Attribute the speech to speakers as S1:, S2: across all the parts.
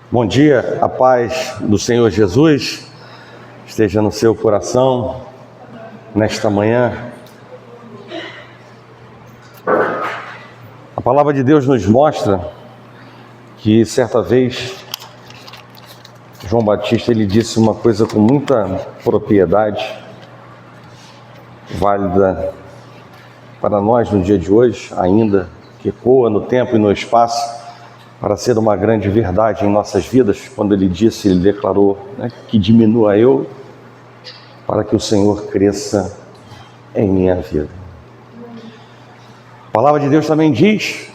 S1: Bom dia, a paz do Senhor Jesus esteja no seu coração nesta manhã. A palavra de Deus nos mostra que certa vez João Batista ele disse uma coisa com muita propriedade, válida para nós no dia de hoje, ainda que ecoa no tempo e no espaço, para ser uma grande verdade em nossas vidas. Quando ele declarou, que diminua eu, para que o Senhor cresça em minha vida. A palavra de Deus também diz,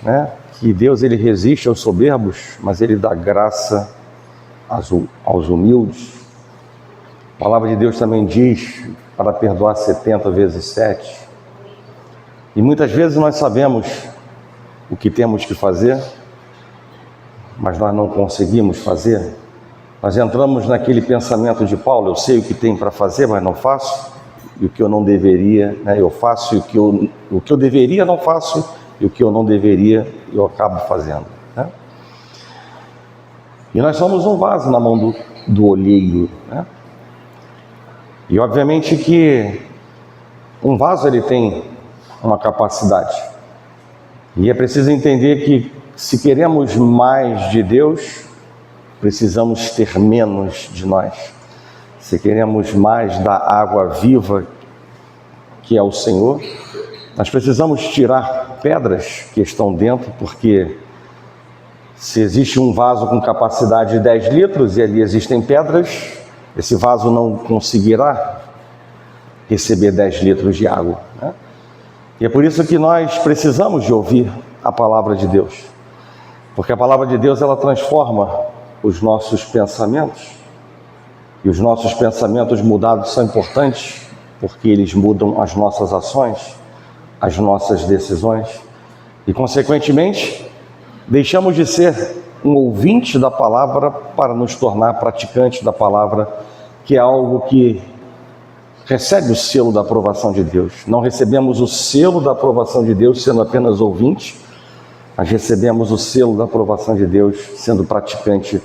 S1: que Deus ele resiste aos soberbos, mas ele dá graça aos humildes. A palavra de Deus também diz para perdoar 70 vezes 7. E muitas vezes nós sabemos o que temos que fazer, mas nós não conseguimos fazer. Nós entramos naquele pensamento de Paulo: eu sei o que tem para fazer, mas não faço, e o que eu não deveria, eu faço, e o que eu deveria não faço, e o que eu não deveria eu acabo fazendo. E nós somos um vaso na mão do olheiro. E obviamente que um vaso ele tem uma capacidade, e é preciso entender que se queremos mais de Deus, precisamos ter menos de nós. Se queremos mais da água viva, que é o Senhor, nós precisamos tirar pedras que estão dentro, porque se existe um vaso com capacidade de 10 litros e ali existem pedras, esse vaso não conseguirá receber 10 litros de água. E é por isso que nós precisamos de ouvir a palavra de Deus. Porque a palavra de Deus, ela transforma os nossos pensamentos. E os nossos pensamentos mudados são importantes, porque eles mudam as nossas ações, as nossas decisões. E, consequentemente, deixamos de ser um ouvinte da palavra para nos tornar praticantes da palavra, que é algo que recebe o selo da aprovação de Deus. Não recebemos o selo da aprovação de Deus sendo apenas ouvinte, mas recebemos o selo da aprovação de Deus sendo praticante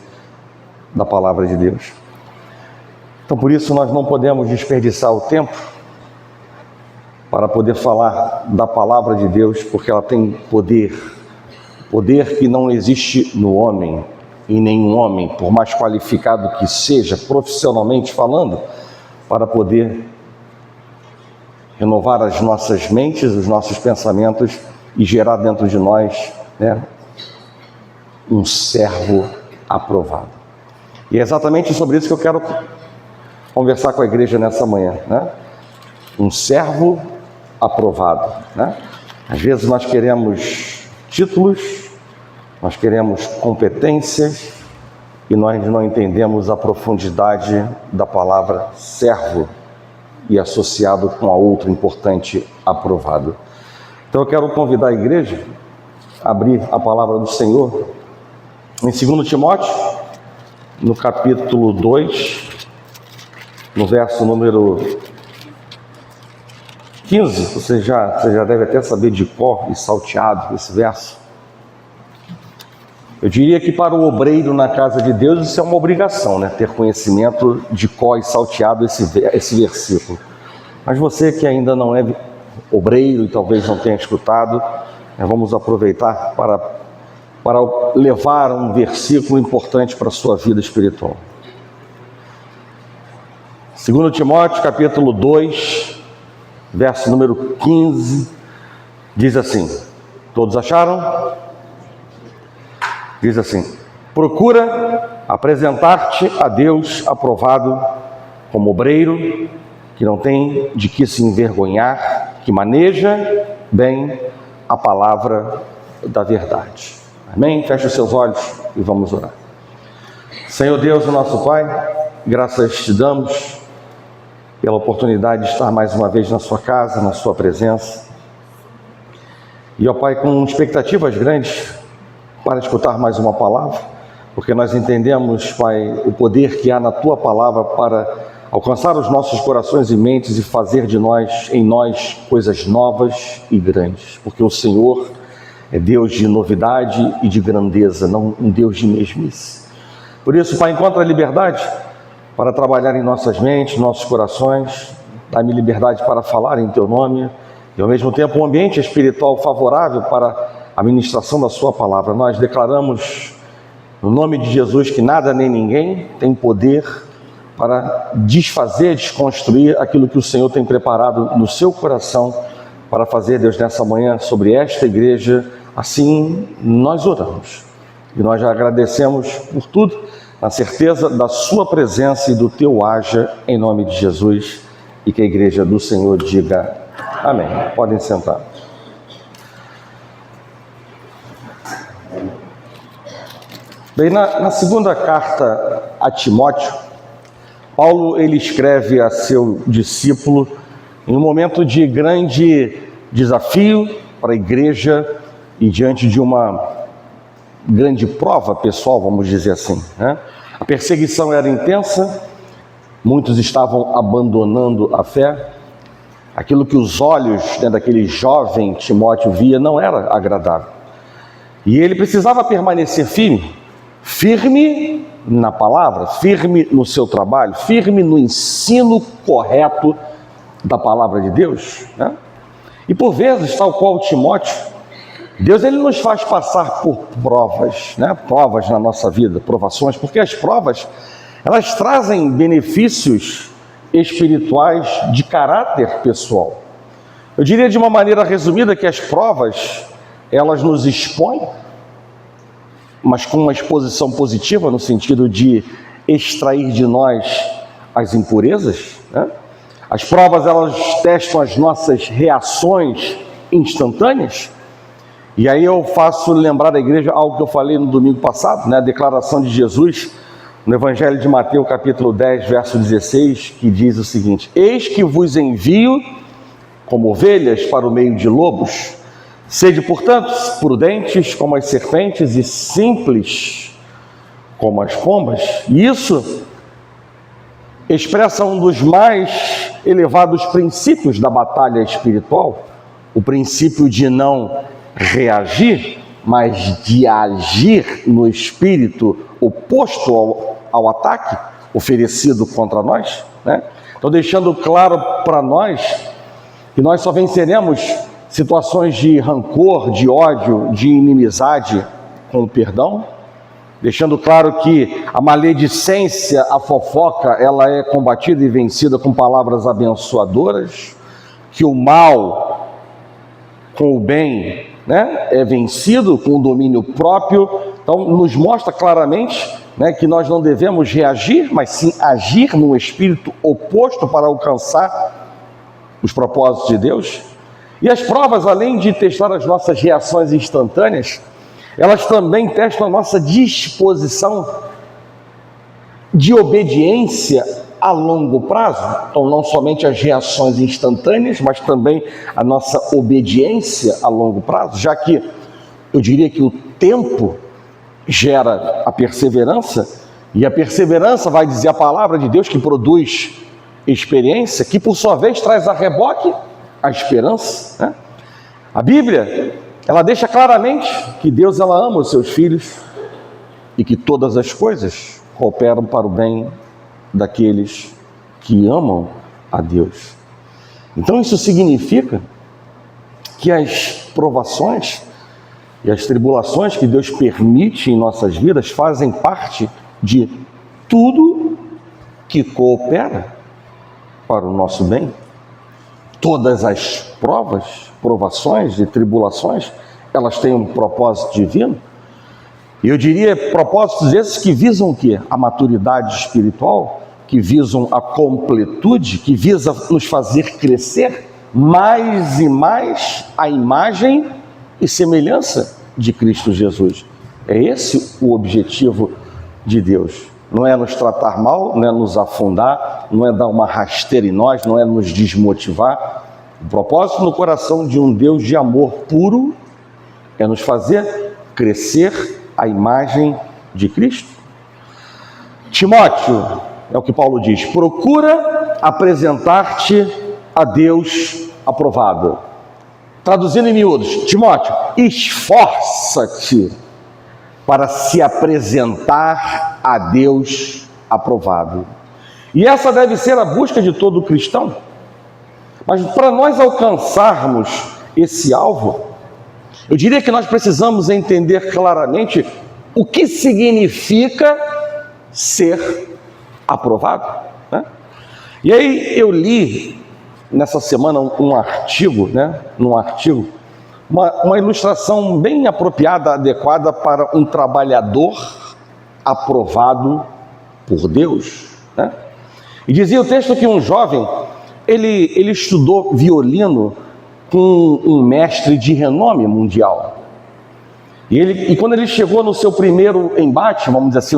S1: da palavra de Deus. Então, por isso, nós não podemos desperdiçar o tempo para poder falar da palavra de Deus, porque ela tem poder que não existe no homem, em nenhum homem, por mais qualificado que seja, profissionalmente falando, para poder renovar as nossas mentes, os nossos pensamentos e gerar dentro de nós um servo aprovado. E é exatamente sobre isso que eu quero conversar com a igreja nessa manhã. Um servo aprovado. Às vezes nós queremos títulos, nós queremos competências e nós não entendemos a profundidade da palavra servo e associado com a outra importante, aprovado. Então eu quero convidar a igreja a abrir a palavra do Senhor em 2 Timóteo, no capítulo 2, no verso número 15. Você já deve até saber de cor e salteado esse verso. Eu diria que para o obreiro na casa de Deus isso é uma obrigação, ter conhecimento de cor e salteado esse versículo. Mas você que ainda não é obreiro e talvez não tenha escutado, vamos aproveitar para levar um versículo importante para a sua vida espiritual. 2 Timóteo, capítulo 2, verso número 15, diz assim, todos acharam? Diz assim: procura apresentar-te a Deus aprovado como obreiro, que não tem de que se envergonhar, que maneja bem a palavra da verdade. Amém? Feche os seus olhos e vamos orar. Senhor Deus, o nosso Pai, graças te damos pela oportunidade de estar mais uma vez na sua casa, na sua presença. E, ó Pai, com expectativas grandes para escutar mais uma palavra, porque nós entendemos, Pai, o poder que há na Tua palavra para alcançar os nossos corações e mentes e fazer em nós coisas novas e grandes, porque o Senhor é Deus de novidade e de grandeza, não um Deus de mesmice. Por isso, Pai, encontra liberdade para trabalhar em nossas mentes, nossos corações, dá-me liberdade para falar em Teu nome e, ao mesmo tempo, um ambiente espiritual favorável para a ministração da Sua palavra. Nós declaramos, no nome de Jesus, que nada nem ninguém tem poder para desfazer, desconstruir aquilo que o Senhor tem preparado no seu coração para fazer, Deus, nessa manhã sobre esta igreja. Assim nós oramos e nós já agradecemos por tudo, na certeza da sua presença e do teu haja, em nome de Jesus, e que a igreja do Senhor diga amém. Podem sentar. Bem, na segunda carta a Timóteo, Paulo ele escreve a seu discípulo em um momento de grande desafio para a igreja e diante de uma grande prova pessoal, vamos dizer assim, né? A perseguição era intensa, muitos estavam abandonando a fé, aquilo que os olhos, né, daquele jovem Timóteo via não era agradável. E ele precisava permanecer firme na palavra, firme no seu trabalho, firme no ensino correto da palavra de Deus, né? E por vezes, tal qual Timóteo, Deus ele nos faz passar por provas, né? Provas na nossa vida, provações, porque as provas, elas trazem benefícios espirituais de caráter pessoal. Eu diria de uma maneira resumida que as provas, elas nos expõem, mas com uma exposição positiva, no sentido de extrair de nós as impurezas, né? As provas, elas testam as nossas reações instantâneas. E aí eu faço lembrar da igreja algo que eu falei no domingo passado, né? A declaração de Jesus no Evangelho de Mateus, capítulo 10, verso 16, que diz o seguinte: eis que vos envio como ovelhas para o meio de lobos. Sede, portanto, prudentes como as serpentes e simples como as pombas. E isso expressa um dos mais elevados princípios da batalha espiritual, o princípio de não reagir, mas de agir no espírito oposto ao ataque oferecido contra nós, né? Então, deixando claro para nós que nós só venceremos situações de rancor, de ódio, de inimizade com o perdão, deixando claro que a maledicência, a fofoca, ela é combatida e vencida com palavras abençoadoras, que o mal com o bem, né, é vencido com o domínio próprio. Então nos mostra claramente, né, que nós não devemos reagir, mas sim agir num espírito oposto para alcançar os propósitos de Deus. E as provas, além de testar as nossas reações instantâneas, elas também testam a nossa disposição de obediência a longo prazo. Então, não somente as reações instantâneas, mas também a nossa obediência a longo prazo, já que eu diria que o tempo gera a perseverança, e a perseverança, vai dizer a palavra de Deus, que produz experiência, que por sua vez traz a reboque a esperança, né? A Bíblia, ela deixa claramente que Deus, ela ama os seus filhos e que todas as coisas cooperam para o bem daqueles que amam a Deus. Então isso significa que as provações e as tribulações que Deus permite em nossas vidas fazem parte de tudo que coopera para o nosso bem. Todas as provações e tribulações, elas têm um propósito divino. E eu diria propósitos esses que visam o quê? A maturidade espiritual, que visam a completude, que visa nos fazer crescer mais e mais a imagem e semelhança de Cristo Jesus. É esse o objetivo de Deus. Não é nos tratar mal, não é nos afundar, não é dar uma rasteira em nós, não é nos desmotivar. O propósito no coração de um Deus de amor puro é nos fazer crescer a imagem de Cristo. Timóteo, é o que Paulo diz, procura apresentar-te a Deus aprovado. Traduzindo em miúdos, Timóteo, esforça-te para se apresentar a Deus aprovado. E essa deve ser a busca de todo cristão. Mas para nós alcançarmos esse alvo, eu diria que nós precisamos entender claramente o que significa ser aprovado, né? E aí eu li nessa semana um artigo, uma ilustração bem apropriada, adequada para um trabalhador aprovado por Deus, né? E dizia o texto que um jovem, ele estudou violino com um mestre de renome mundial. E quando ele chegou no seu primeiro embate, vamos dizer assim,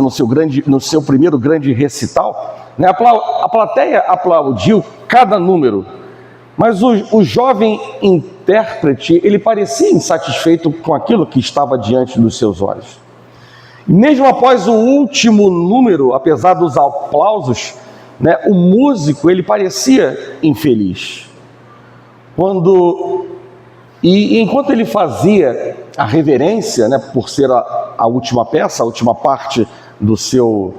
S1: no seu primeiro grande recital, né, a plateia aplaudiu cada número, mas o jovem intérprete, ele parecia insatisfeito com aquilo que estava diante dos seus olhos. E mesmo após o último número, apesar dos aplausos, né, o músico, ele parecia infeliz. Enquanto ele fazia a reverência, né, por ser a última peça, a última parte do seu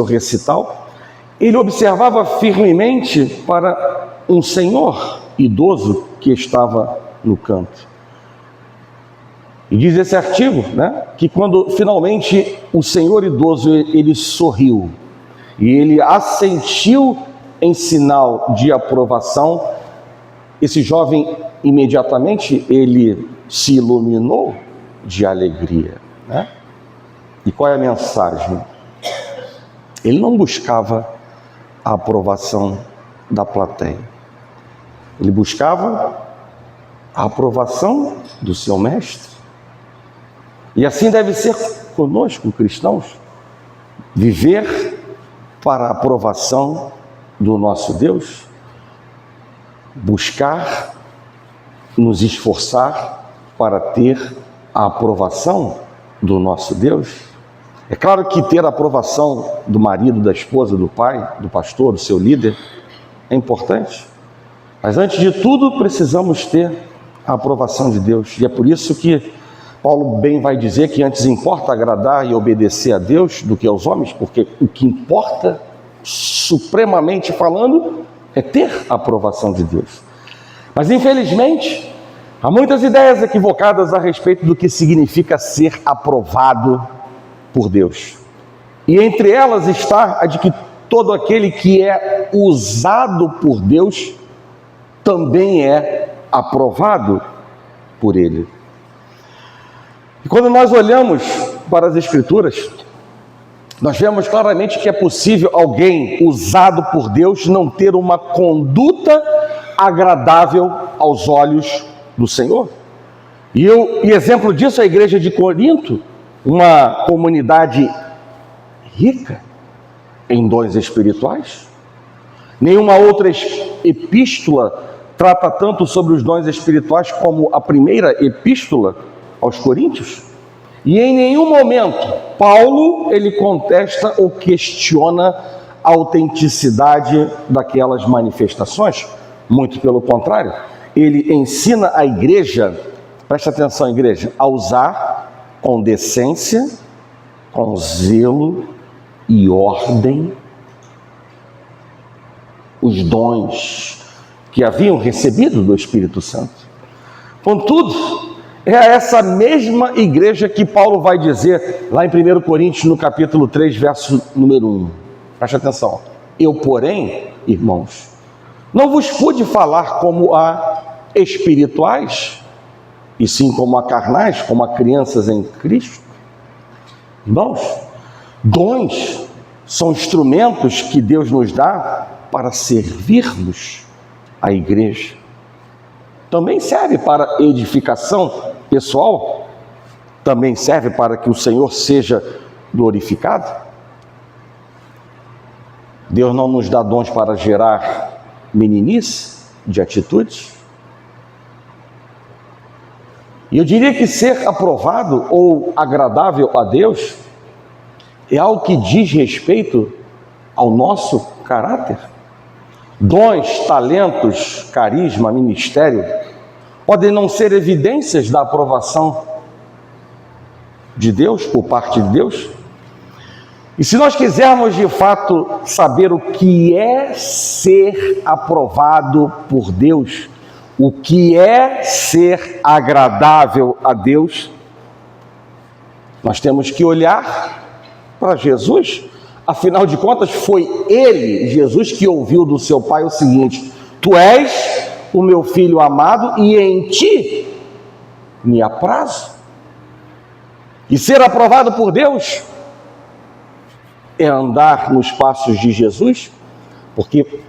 S1: recital, ele observava firmemente para um senhor idoso que estava no canto. E diz esse artigo, né, que quando finalmente o senhor idoso ele sorriu e ele assentiu em sinal de aprovação, esse jovem imediatamente ele se iluminou de alegria, né? E qual é a mensagem? Ele não buscava a aprovação da plateia. Ele buscava a aprovação do seu mestre. E assim deve ser conosco, cristãos, viver para a aprovação do nosso Deus, buscar, nos esforçar para ter a aprovação do nosso Deus. É claro que ter a aprovação do marido, da esposa, do pai, do pastor, do seu líder, é importante. Mas antes de tudo, precisamos ter a aprovação de Deus. E é por isso que Paulo bem vai dizer que antes importa agradar e obedecer a Deus do que aos homens, porque o que importa, supremamente falando, é ter a aprovação de Deus. Mas infelizmente, há muitas ideias equivocadas a respeito do que significa ser aprovado por Deus. E entre elas está a de que todo aquele que é usado por Deus também é aprovado por Ele. E quando nós olhamos para as Escrituras, nós vemos claramente que é possível alguém usado por Deus não ter uma conduta agradável aos olhos do Senhor. E exemplo disso é a igreja de Corinto, uma comunidade rica em dons espirituais. Nenhuma outra epístola trata tanto sobre os dons espirituais como a primeira epístola aos Coríntios. E em nenhum momento Paulo ele contesta ou questiona a autenticidade daquelas manifestações. Muito pelo contrário, ele ensina a igreja, presta atenção igreja, a usar com decência, com zelo e ordem os dons que haviam recebido do Espírito Santo. Contudo, é a essa mesma igreja que Paulo vai dizer lá em 1 Coríntios, no capítulo 3, verso número 1. Presta atenção. Eu, porém, irmãos, não vos pude falar como a espirituais, e sim como a carnais, como a crianças em Cristo. Irmãos, dons são instrumentos que Deus nos dá para servirmos a igreja. Também serve para edificação pessoal, também serve para que o Senhor seja glorificado. Deus não nos dá dons para gerar meninice de atitudes. E eu diria que ser aprovado ou agradável a Deus é algo que diz respeito ao nosso caráter. Dons, talentos, carisma, ministério podem não ser evidências da aprovação de Deus, por parte de Deus, E se nós quisermos de fato saber o que é ser aprovado por Deus, o que é ser agradável a Deus, nós temos que olhar para Jesus. Afinal de contas, foi ele, Jesus, que ouviu do seu pai o seguinte: tu és o meu filho amado e em ti me aprazo. E ser aprovado por Deus é andar nos passos de Jesus, porque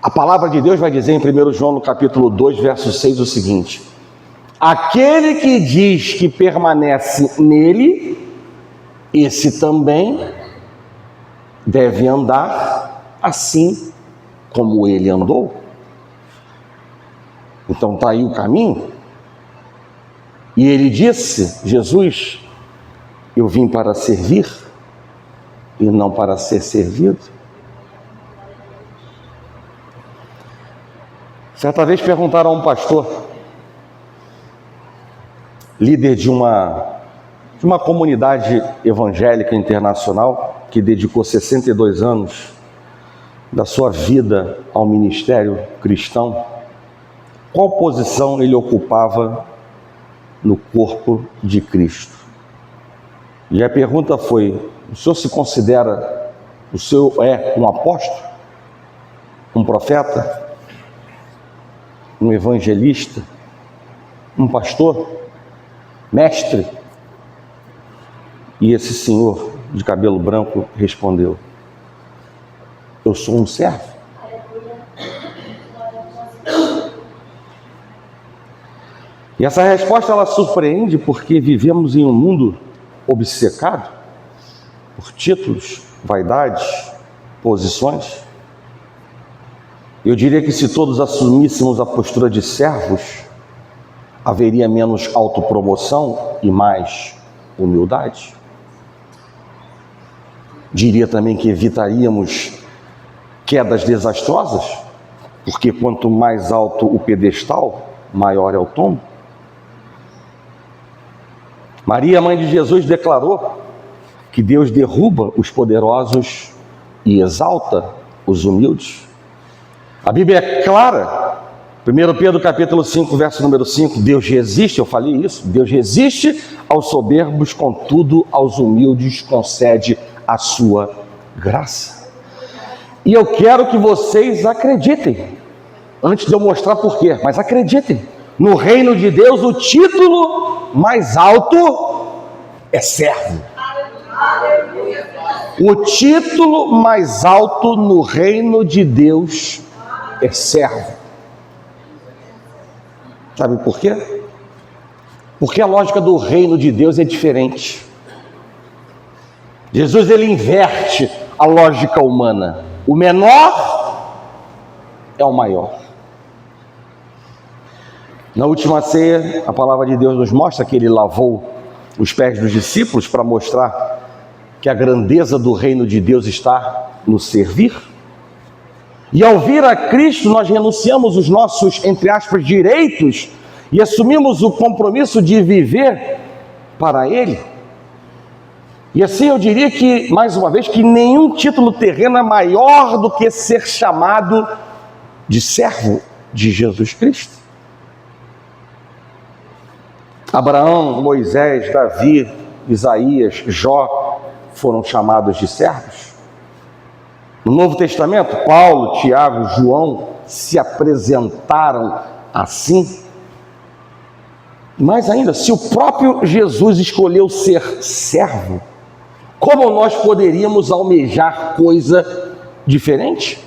S1: a palavra de Deus vai dizer em 1 João, no capítulo 2, verso 6, o seguinte: aquele que diz que permanece nele, esse também deve andar assim como ele andou. Então está aí o caminho. E ele disse, Jesus: eu vim para servir e não para ser servido. Certa vez perguntaram a um pastor, líder de uma comunidade evangélica internacional, que dedicou 62 anos da sua vida ao ministério cristão, qual posição ele ocupava no corpo de Cristo. E a pergunta foi: o senhor se considera, o senhor é um apóstolo, um profeta, um evangelista, um pastor, mestre? E esse senhor de cabelo branco respondeu: eu sou um servo. E essa resposta ela surpreende, porque vivemos em um mundo obcecado por títulos, vaidades, posições. Eu diria que se todos assumíssemos a postura de servos, haveria menos autopromoção e mais humildade. Diria também que evitaríamos quedas desastrosas, porque quanto mais alto o pedestal, maior é o tombo. Maria, mãe de Jesus, declarou que Deus derruba os poderosos e exalta os humildes. A Bíblia é clara. 1 Pedro capítulo 5, verso número 5, Deus resiste, eu falei isso, Deus resiste aos soberbos, contudo aos humildes concede a sua graça. E eu quero que vocês acreditem, antes de eu mostrar por quê, mas acreditem, no reino de Deus o título mais alto é servo. O título mais alto no reino de Deus é servo. Sabe por quê? Porque a lógica do reino de Deus é diferente. Jesus, ele inverte a lógica humana. O menor é o maior. Na última ceia, a palavra de Deus nos mostra que ele lavou os pés dos discípulos para mostrar que a grandeza do reino de Deus está no servir. E ao vir a Cristo, nós renunciamos os nossos, entre aspas, direitos e assumimos o compromisso de viver para Ele. E assim eu diria que, mais uma vez, que nenhum título terreno é maior do que ser chamado de servo de Jesus Cristo. Abraão, Moisés, Davi, Isaías, Jó foram chamados de servos. No Novo Testamento, Paulo, Tiago, João se apresentaram assim. Mais ainda, se o próprio Jesus escolheu ser servo, como nós poderíamos almejar coisa diferente?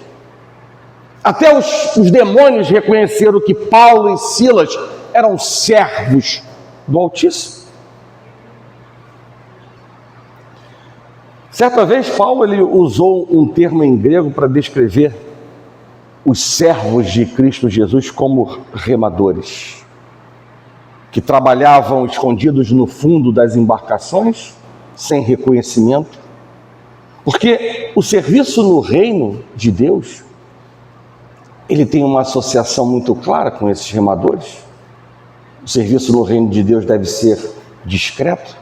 S1: Até os demônios reconheceram que Paulo e Silas eram servos do Altíssimo. Certa vez, Paulo ele usou um termo em grego para descrever os servos de Cristo Jesus como remadores, que trabalhavam escondidos no fundo das embarcações, sem reconhecimento, porque o serviço no reino de Deus, ele tem uma associação muito clara com esses remadores. O serviço no reino de Deus deve ser discreto,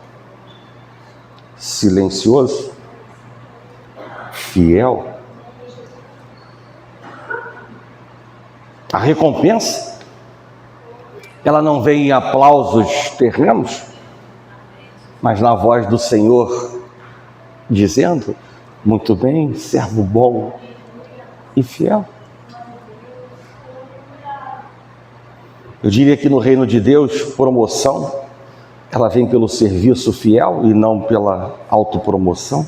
S1: silencioso, fiel. A recompensa, ela não vem em aplausos terrenos, mas na voz do Senhor, dizendo: muito bem, servo bom e fiel. Eu diria que no reino de Deus, promoção, ela vem pelo serviço fiel e não pela autopromoção.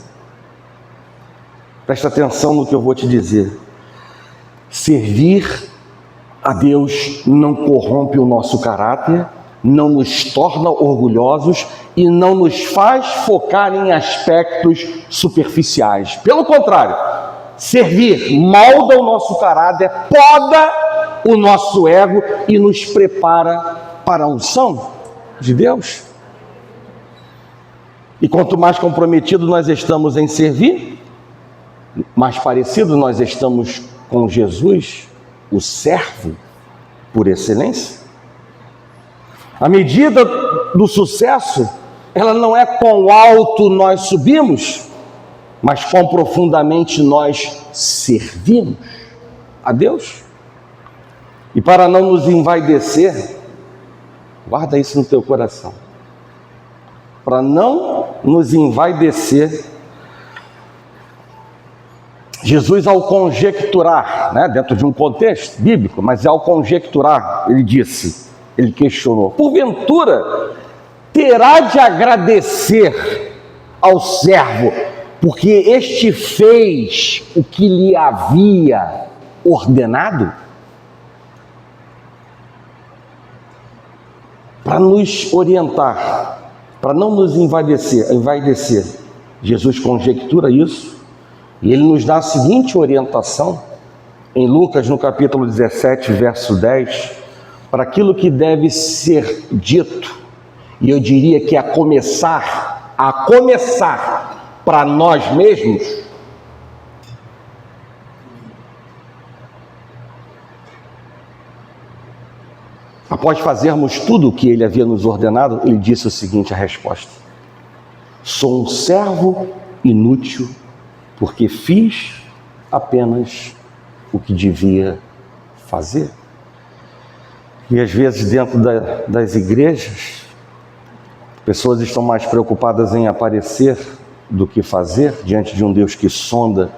S1: Presta atenção no que eu vou te dizer. Servir a Deus não corrompe o nosso caráter, não nos torna orgulhosos e não nos faz focar em aspectos superficiais. Pelo contrário, servir molda o nosso caráter, poda o nosso ego e nos prepara para a unção de Deus. E quanto mais comprometido nós estamos em servir, mais parecido nós estamos com Jesus, o servo por excelência. A medida do sucesso, ela não é quão alto nós subimos, mas quão profundamente nós servimos a Deus. E para não nos envaidecer, guarda isso no teu coração. Para não nos envaidecer, Jesus, ao conjecturar, dentro de um contexto bíblico, mas ao conjecturar, ele disse, ele questionou: porventura terá de agradecer ao servo, porque este fez o que lhe havia ordenado? Para nos orientar, para não nos envaidecer, Jesus conjectura isso. E ele nos dá a seguinte orientação, em Lucas, no capítulo 17, verso 10, para aquilo que deve ser dito, e eu diria que a começar para nós mesmos. Após fazermos tudo o que ele havia nos ordenado, ele disse o seguinte, a resposta: sou um servo inútil, porque fiz apenas o que devia fazer. E às vezes dentro das igrejas, pessoas estão mais preocupadas em aparecer do que fazer, diante de um Deus que sonda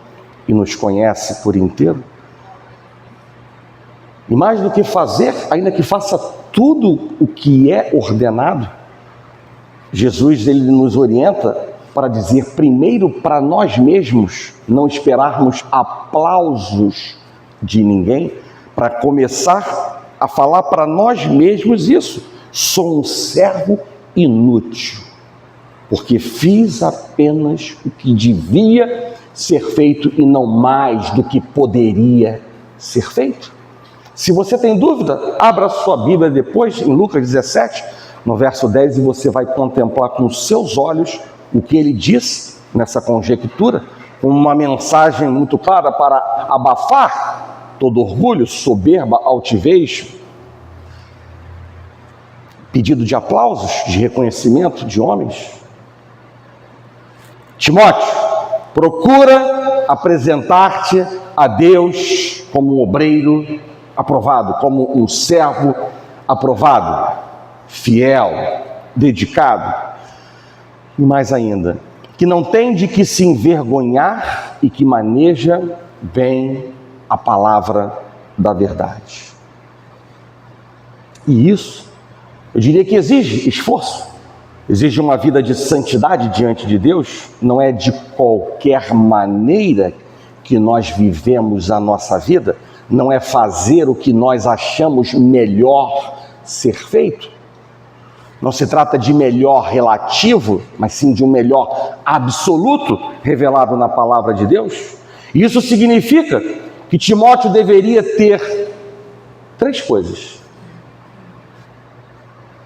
S1: e nos conhece por inteiro. E mais do que fazer, ainda que faça tudo o que é ordenado, Jesus, ele nos orienta para dizer primeiro para nós mesmos, não esperarmos aplausos de ninguém, para começar a falar para nós mesmos isso: sou um servo inútil, porque fiz apenas o que devia ser feito e não mais do que poderia ser feito. Se você tem dúvida, abra sua Bíblia depois, em Lucas 17, no verso 10, e você vai contemplar com os seus olhos o que ele diz nessa conjectura, uma mensagem muito clara para abafar todo orgulho, soberba, altivez, pedido de aplausos, de reconhecimento de homens. Timóteo, procura apresentar-te a Deus como um obreiro aprovado, como um servo aprovado, fiel, dedicado. E mais ainda, que não tem de que se envergonhar e que maneja bem a palavra da verdade. E isso, eu diria que exige esforço, exige uma vida de santidade diante de Deus. Não é de qualquer maneira que nós vivemos a nossa vida, não é fazer o que nós achamos melhor ser feito. Não se trata de melhor relativo, mas sim de um melhor absoluto revelado na palavra de Deus. Isso significa que Timóteo deveria ter 3 coisas: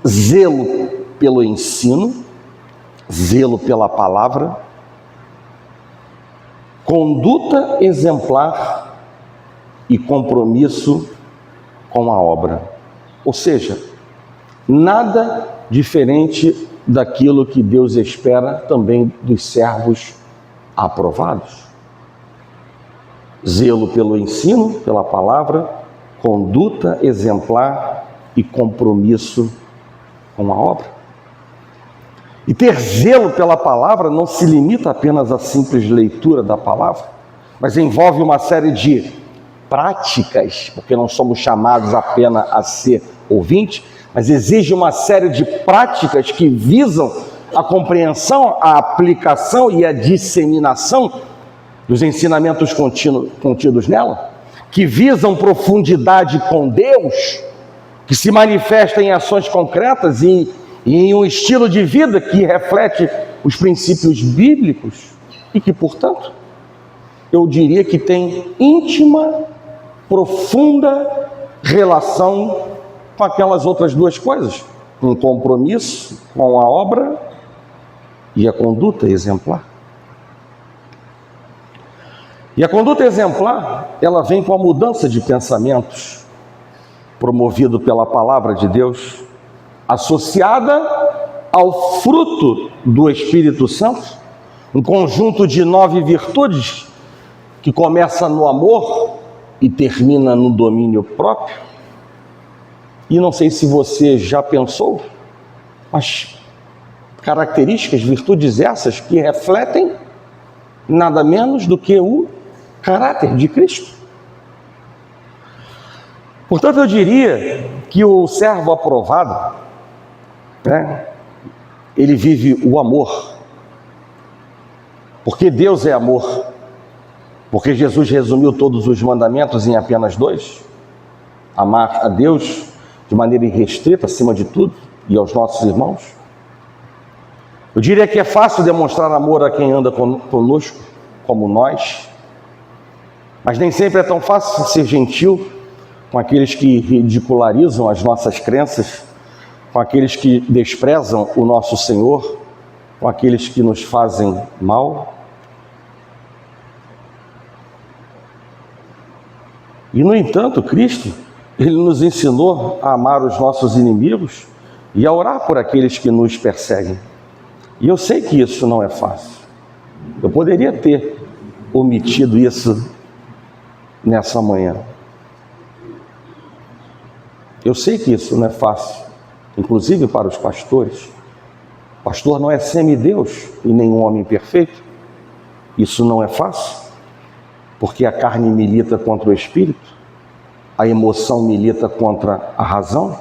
S1: zelo pelo ensino, zelo pela palavra, conduta exemplar e compromisso com a obra. Ou seja, nada diferente daquilo que Deus espera também dos servos aprovados. zelo pelo ensino, pela palavra, conduta exemplar e compromisso com a obra. E ter zelo pela palavra não se limita apenas à simples leitura da palavra, mas envolve uma série de práticas, porque não somos chamados apenas a ser ouvintes, mas exige uma série de práticas que visam a compreensão, a aplicação e a disseminação dos ensinamentos contidos nela, que visam profundidade com Deus, que se manifesta em ações concretas e em um estilo de vida que reflete os princípios bíblicos e que, portanto, eu diria que tem íntima, profunda relação com aquelas outras duas coisas, um compromisso com a obra e a conduta exemplar. E a conduta exemplar, ela vem com a mudança de pensamentos, promovido pela palavra de Deus, associada ao fruto do Espírito Santo, um conjunto de 9 virtudes que começa no amor e termina no domínio próprio. E não sei se você já pensou, mas características, virtudes essas que refletem nada menos do que o caráter de Cristo. Portanto, eu diria que o servo aprovado, ele vive o amor, porque Deus é amor, porque Jesus resumiu todos os mandamentos em apenas 2, amar a Deus de maneira irrestrita, acima de tudo, e aos nossos irmãos. Eu diria que é fácil demonstrar amor a quem anda conosco, como nós, mas nem sempre é tão fácil ser gentil com aqueles que ridicularizam as nossas crenças, com aqueles que desprezam o nosso Senhor, com aqueles que nos fazem mal. E, no entanto, Cristo, Ele nos ensinou a amar os nossos inimigos e a orar por aqueles que nos perseguem. E eu sei que isso não é fácil. Eu poderia ter omitido isso nessa manhã. Eu sei que isso não é fácil, inclusive para os pastores. O pastor não é semideus e nenhum homem perfeito. Isso não é fácil, porque a carne milita contra o espírito, a emoção milita contra a razão.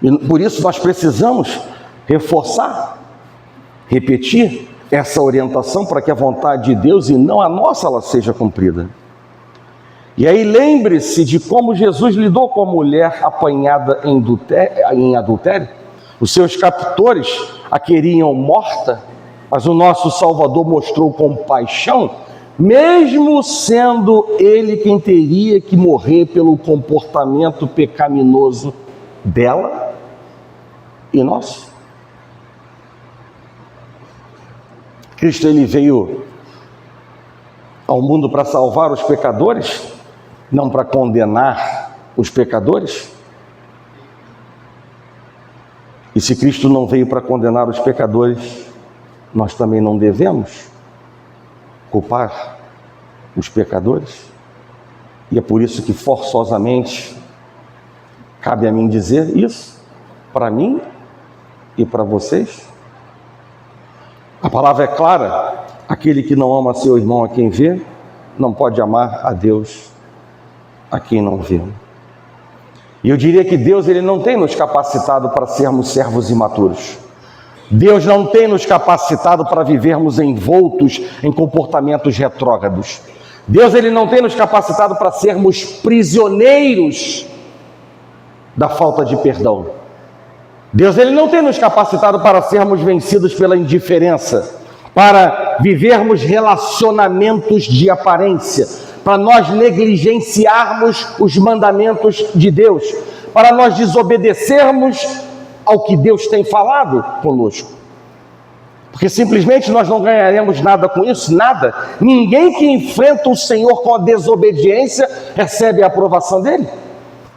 S1: E por isso nós precisamos reforçar, repetir essa orientação para que a vontade de Deus e não a nossa ela seja cumprida. E aí lembre-se de como Jesus lidou com a mulher apanhada em adultério. Os seus captores a queriam morta, mas o nosso Salvador mostrou compaixão, mesmo sendo ele quem teria que morrer pelo comportamento pecaminoso dela e nosso. Cristo, ele veio ao mundo para salvar os pecadores, não para condenar os pecadores. E se Cristo não veio para condenar os pecadores, nós também não devemos culpar os pecadores. E é por isso que forçosamente cabe a mim dizer isso, para mim e para vocês. A palavra é clara: aquele que não ama seu irmão a quem vê, não pode amar a Deus a quem não vê. E eu diria que Deus, ele não tem nos capacitado para sermos servos imaturos. Deus não tem nos capacitado para vivermos envoltos em comportamentos retrógrados. Deus, ele não tem nos capacitado para sermos prisioneiros da falta de perdão. Deus, ele não tem nos capacitado para sermos vencidos pela indiferença, para vivermos relacionamentos de aparência, para nós negligenciarmos os mandamentos de Deus, para nós desobedecermos ao que Deus tem falado conosco. Porque simplesmente nós não ganharemos nada com isso, nada. Ninguém que enfrenta o Senhor com a desobediência recebe a aprovação dele.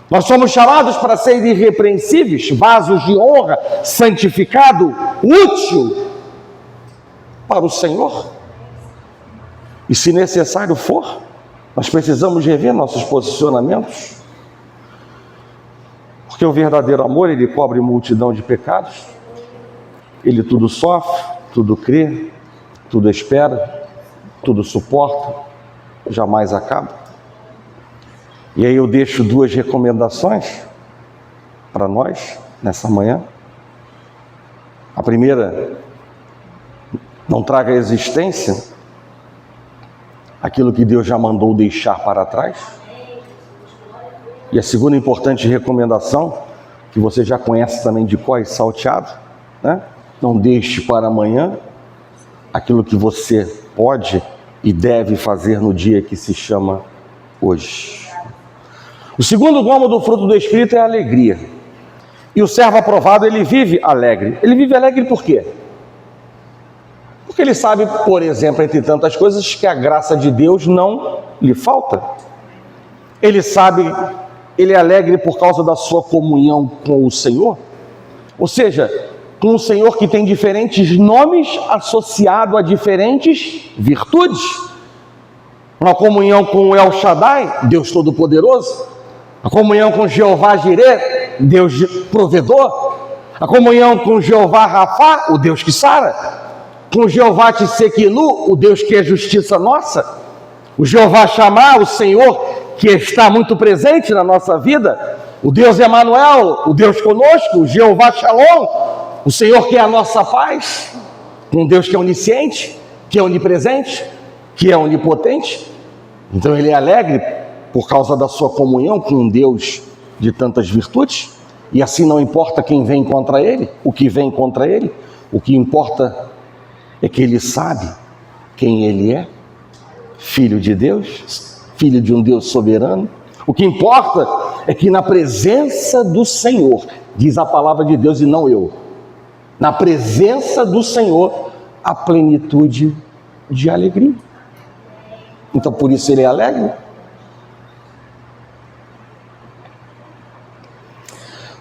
S1: Nós somos chamados para ser irrepreensíveis, vasos de honra, santificado, útil para o Senhor. E se necessário for, Nós precisamos rever nossos posicionamentos, porque o verdadeiro amor, ele cobre multidão de pecados, ele tudo sofre, tudo crê, tudo espera, tudo suporta, jamais acaba. E aí eu deixo 2 recomendações para nós nessa manhã. A primeira, não traga à existência aquilo que Deus já mandou deixar para trás. E a segunda importante recomendação, que você já conhece também de cor e salteado, né? Não deixe para amanhã aquilo que você pode e deve fazer no dia que se chama hoje. O segundo gomo do fruto do Espírito é a alegria. E o servo aprovado, ele vive alegre. Ele vive alegre por quê? Porque ele sabe, por exemplo, entre tantas coisas, que a graça de Deus não lhe falta. Ele sabe, ele é alegre por causa da sua comunhão com o Senhor. Ou seja, com o Senhor que tem diferentes nomes associado a diferentes virtudes. Uma comunhão com o El Shaddai, Deus Todo-Poderoso. A comunhão com Jeová Jireh, Deus provedor. A comunhão com Jeová Rafá, o Deus que sara. Com Jeová Tsequinu, o Deus que é justiça nossa. O Jeová Shammah, o Senhor que está muito presente na nossa vida. O Deus Emanuel, o Deus conosco. O Jeová Shalom, o Senhor que é a nossa paz. Um Deus que é onisciente, que é onipresente, que é onipotente. Então ele é alegre por causa da sua comunhão com um Deus de tantas virtudes, e assim não importa quem vem contra ele, o que vem contra ele, o que importa é que ele sabe quem ele é, filho de Deus, filho de um Deus soberano. O que importa é que na presença do Senhor, diz a palavra de Deus e não eu, na presença do Senhor, a plenitude de alegria. Então por isso ele é alegre.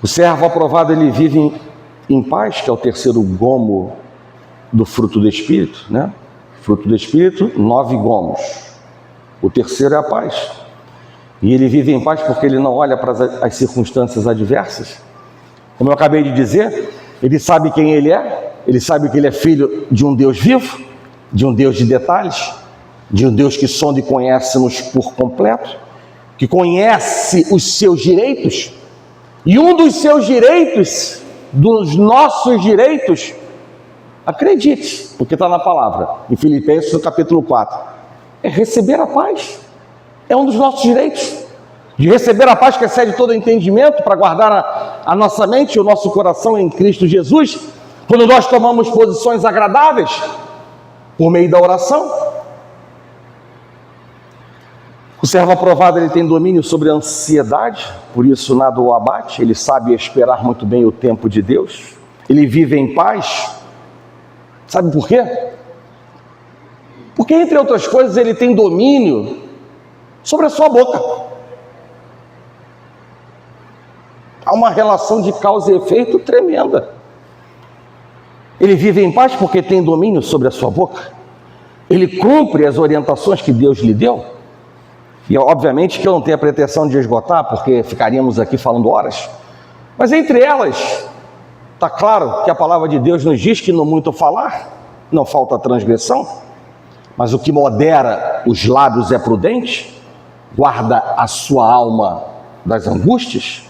S1: O servo aprovado, ele vive em paz, que é o terceiro gomo do fruto do Espírito, né? Fruto do Espírito, 9 gomos. O terceiro é a paz. E ele vive em paz porque ele não olha para as circunstâncias adversas. Como eu acabei de dizer, ele sabe quem ele é, ele sabe que ele é filho de um Deus vivo, de um Deus de detalhes, de um Deus que sonda e conhece-nos por completo, que conhece os seus direitos. E um dos seus direitos, dos nossos direitos, acredite, porque está na palavra, em Filipenses, no capítulo 4, é receber a paz. É um dos nossos direitos, de receber a paz que excede todo entendimento, para guardar a nossa mente e o nosso coração em Cristo Jesus, quando nós tomamos posições agradáveis, por meio da oração. O servo aprovado, ele tem domínio sobre a ansiedade, por isso nada o abate, ele sabe esperar muito bem o tempo de Deus, ele vive em paz. Sabe por quê? Porque, entre outras coisas, ele tem domínio sobre a sua boca. Há uma relação de causa e efeito tremenda. Ele vive em paz porque tem domínio sobre a sua boca. Ele cumpre as orientações que Deus lhe deu. E obviamente que eu não tenho a pretensão de esgotar, porque ficaríamos aqui falando horas. Mas entre elas, está claro que a palavra de Deus nos diz que no muito falar, não falta transgressão. Mas o que modera os lábios é prudente, guarda a sua alma das angústias.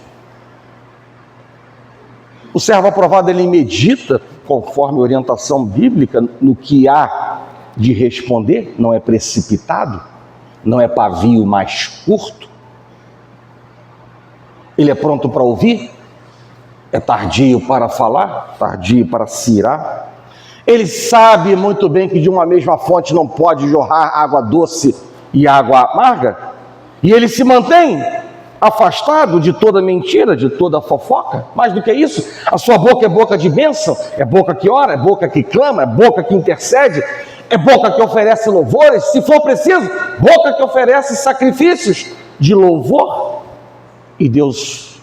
S1: O servo aprovado, ele medita, conforme a orientação bíblica, no que há de responder, não é precipitado. Não é pavio mais curto. Ele é pronto para ouvir, é tardio para falar, tardio para se irar. Ele sabe muito bem que de uma mesma fonte não pode jorrar água doce e água amarga. E ele se mantém afastado de toda mentira, de toda fofoca. Mais do que isso, a sua boca é boca de bênção, é boca que ora, é boca que clama, é boca que intercede, é boca que oferece louvores, se for preciso, boca que oferece sacrifícios de louvor. E Deus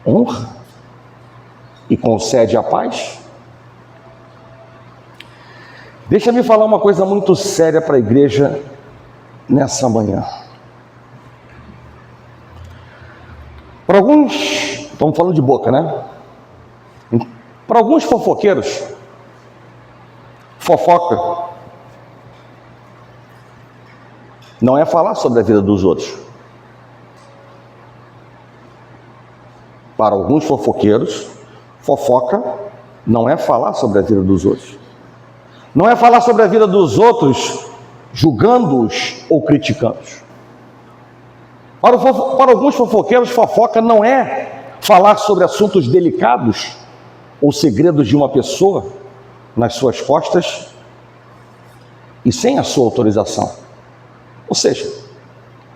S1: honra e concede a paz. Deixa-me falar uma coisa muito séria para a igreja nessa manhã. Para alguns, estamos falando de boca, né? Para alguns fofoqueiros, fofoca não é falar sobre a vida dos outros. Para alguns fofoqueiros, fofoca não é falar sobre a vida dos outros. Não é falar sobre a vida dos outros julgando-os ou criticando-os. Para alguns fofoqueiros, fofoca não é falar sobre assuntos delicados ou segredos de uma pessoa nas suas costas e sem a sua autorização. Ou seja,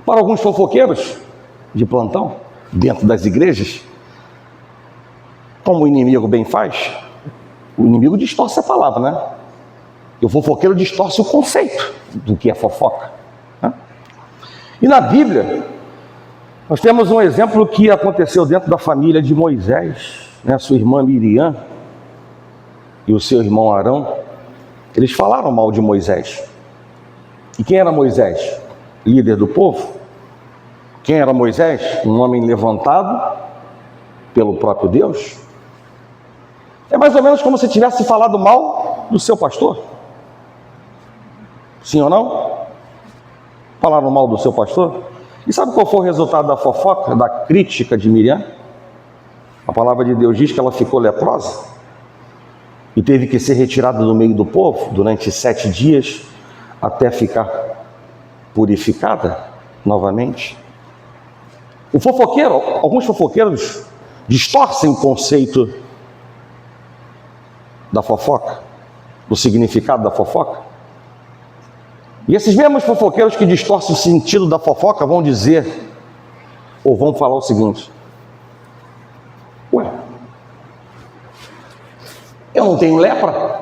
S1: para alguns fofoqueiros de plantão, dentro das igrejas, como o inimigo bem faz, o inimigo distorce a palavra, né? E o fofoqueiro distorce o conceito do que é fofoca, né? E na Bíblia, nós temos um exemplo que aconteceu dentro da família de Moisés, né? Sua irmã Miriam e o seu irmão Arão, eles falaram mal de Moisés. E quem era Moisés? Líder do povo. Quem era Moisés? Um homem levantado pelo próprio Deus. É mais ou menos como se tivesse falado mal do seu pastor. Sim ou não? Falaram mal do seu pastor? E sabe qual foi o resultado da fofoca, da crítica de Miriam? A palavra de Deus diz que ela ficou leprosa e teve que ser retirada do meio do povo durante 7 dias até ficar purificada novamente. O fofoqueiro, alguns fofoqueiros distorcem o conceito da fofoca, do significado da fofoca. E esses mesmos fofoqueiros que distorcem o sentido da fofoca vão dizer, ou vão falar o seguinte: ué, eu não tenho lepra?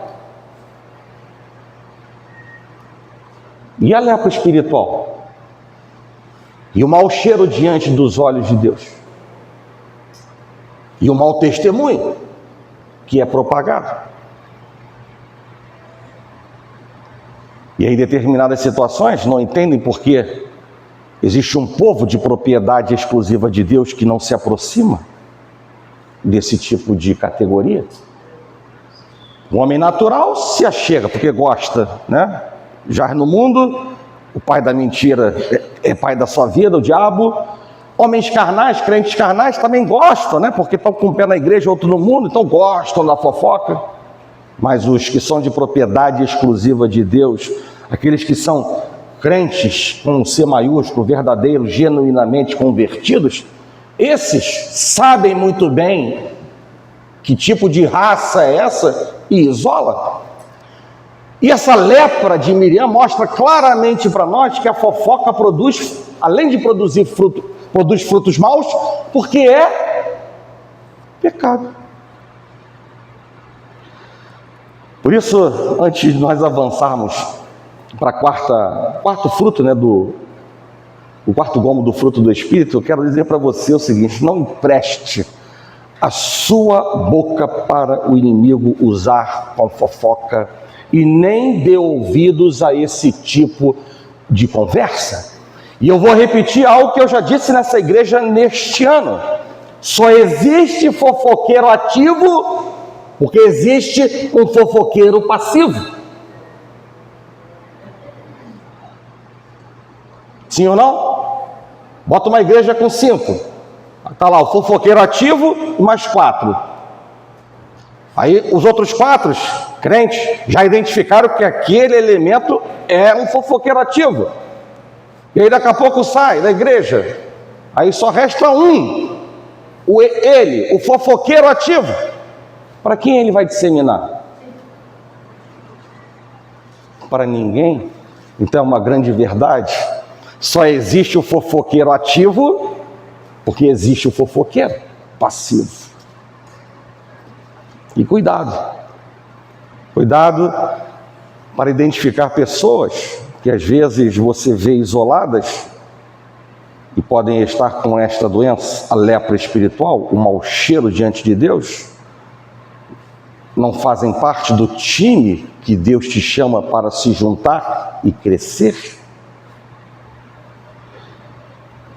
S1: E a lepra espiritual? E o mau cheiro diante dos olhos de Deus? E o mau testemunho que é propagado? E aí, em determinadas situações, não entendem porque existe um povo de propriedade exclusiva de Deus que não se aproxima desse tipo de categoria. O homem natural se achega porque gosta, né? Já no mundo, o pai da mentira é pai da sua vida, o diabo. Homens carnais, crentes carnais também gostam, né? Porque estão com um pé na igreja, outro no mundo, então gostam da fofoca. Mas os que são de propriedade exclusiva de Deus, aqueles que são crentes com um C maiúsculo, verdadeiros, genuinamente convertidos, esses sabem muito bem que tipo de raça é essa e isola. E essa lepra de Miriam mostra claramente para nós que a fofoca produz, além de produzir fruto, produz frutos maus, porque é pecado. Por isso, antes de nós avançarmos para quarto fruto, né, o quarto gomo do fruto do Espírito, eu quero dizer para você o seguinte: não empreste a sua boca para o inimigo usar com fofoca e nem dê ouvidos a esse tipo de conversa. E eu vou repetir algo que eu já disse nessa igreja neste ano: só existe fofoqueiro ativo porque existe um fofoqueiro passivo. Sim ou não? Bota uma igreja com 5. Está lá o fofoqueiro ativo e mais 4. Aí os outros 4 crentes já identificaram que aquele elemento é um fofoqueiro ativo. E aí daqui a pouco sai da igreja. Aí só resta um. O fofoqueiro ativo. Para quem ele vai disseminar? Para ninguém. Então é uma grande verdade. Só existe o fofoqueiro ativo porque existe o fofoqueiro passivo. E cuidado para identificar pessoas que às vezes você vê isoladas e podem estar com esta doença, a lepra espiritual, o mau cheiro diante de Deus. Não fazem parte do time que Deus te chama para se juntar e crescer.